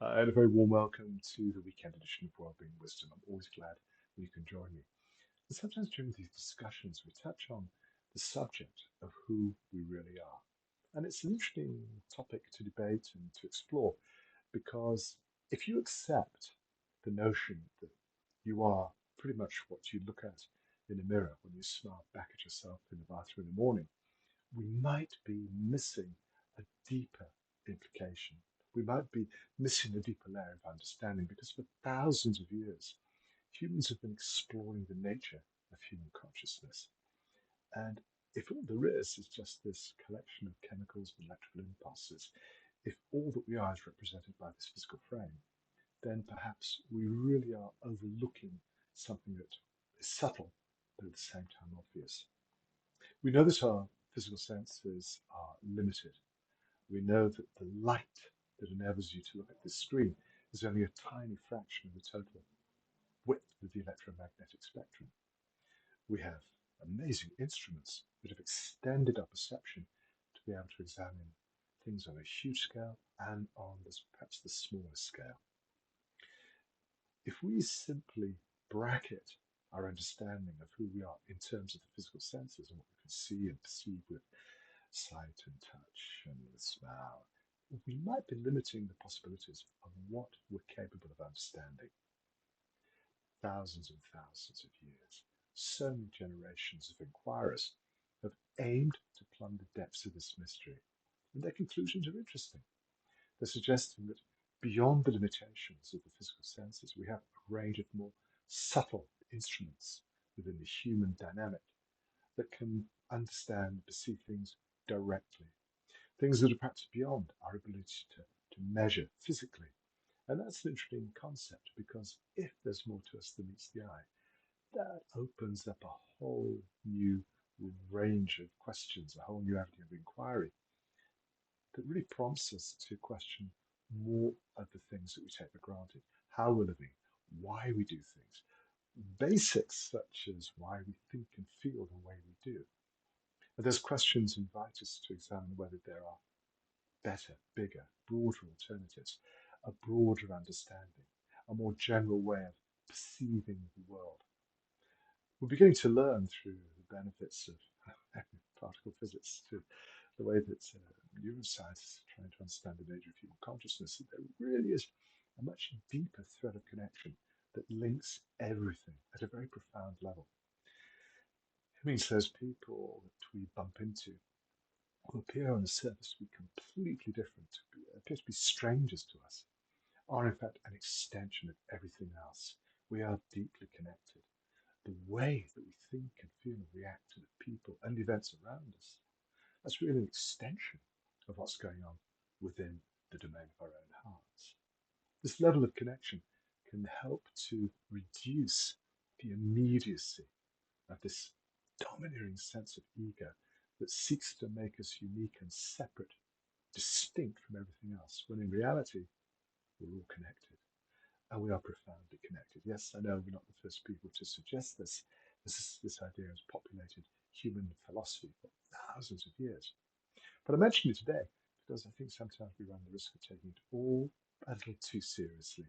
And a very warm welcome to the weekend edition of Wellbeing Wisdom. I'm always glad when you can join me. And sometimes during these discussions, we touch on the subject of who we really are. And it's an interesting topic to debate and to explore because if you accept the notion that you are pretty much what you look at in a mirror when you smile back at yourself in the bathroom in the morning, we might be missing a deeper implication. We might be missing a deeper layer of understanding because for thousands of years, humans have been exploring the nature of human consciousness. And if all there is just this collection of chemicals and electrical impulses, if all that we are is represented by this physical frame, then perhaps we really are overlooking something that is subtle, but at the same time obvious. We know that our physical senses are limited. We know that the light that enables you to look at this screen is only a tiny fraction of the total width of the electromagnetic spectrum. We have amazing instruments that have extended our perception to be able to examine things on a huge scale and on this, perhaps the smaller scale. If we simply bracket our understanding of who we are in terms of the physical senses and what we can see and perceive with sight and touch and with smell, we might be limiting the possibilities of what we're capable of understanding. Thousands and thousands of years, so many generations of inquirers have aimed to plumb the depths of this mystery, and their conclusions are interesting. They're suggesting that beyond the limitations of the physical senses, we have a range of more subtle instruments within the human dynamic that can understand and perceive things directly, things that are perhaps beyond our ability to measure physically. And that's an interesting concept because if there's more to us than meets the eye, that opens up a whole new range of questions, a whole new avenue of inquiry that really prompts us to question more of the things that we take for granted, how we're living, why we do things, basics such as why we think and feel the way we do. And those questions invite us to examine whether there are better, bigger, broader alternatives, a broader understanding, a more general way of perceiving the world. We're beginning to learn through the benefits of particle physics, to the way that neuroscientists are trying to understand the nature of human consciousness, that there really is a much deeper thread of connection that links everything at a very profound level. It means those people that we bump into who appear on the surface to be completely different, appear to be strangers to us, are in fact an extension of everything else. We are deeply connected. The way that we think and feel and react to the people and events around us, that's really an extension of what's going on within the domain of our own hearts. This level of connection can help to reduce the immediacy of this domineering sense of ego that seeks to make us unique and separate, distinct from everything else, when in reality, we're all connected. And we are profoundly connected. Yes, I know we're not the first people to suggest this. This idea has populated human philosophy for thousands of years. But I mention it today because I think sometimes we run the risk of taking it all a little too seriously.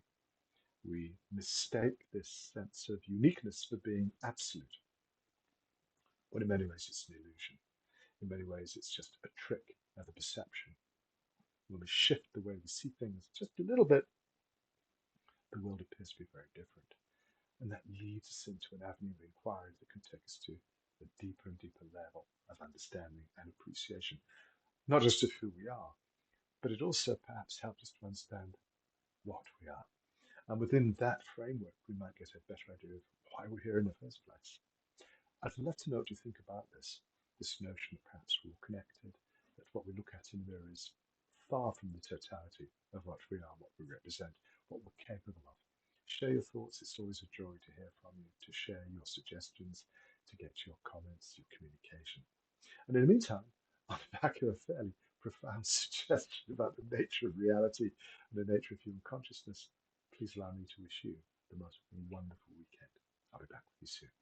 We mistake this sense of uniqueness for being absolute, when in many ways it's an illusion. In many ways it's just a trick of the perception. When we shift the way we see things just a little bit, the world appears to be very different. And that leads us into an avenue of inquiry that can take us to a deeper and deeper level of understanding and appreciation, not just of who we are, but it also perhaps helps us to understand what we are. And within that framework, we might get a better idea of why we're here in the first place. I'd love to know what you think about this notion that perhaps we're all connected, that what we look at in the mirror is far from the totality of what we are, what we represent, what we're capable of. Share your thoughts. It's always a joy to hear from you, to share your suggestions, to get your comments, your communication. And in the meantime, on the back of a fairly profound suggestion about the nature of reality and the nature of human consciousness, please allow me to wish you the most wonderful weekend. I'll be back with you soon.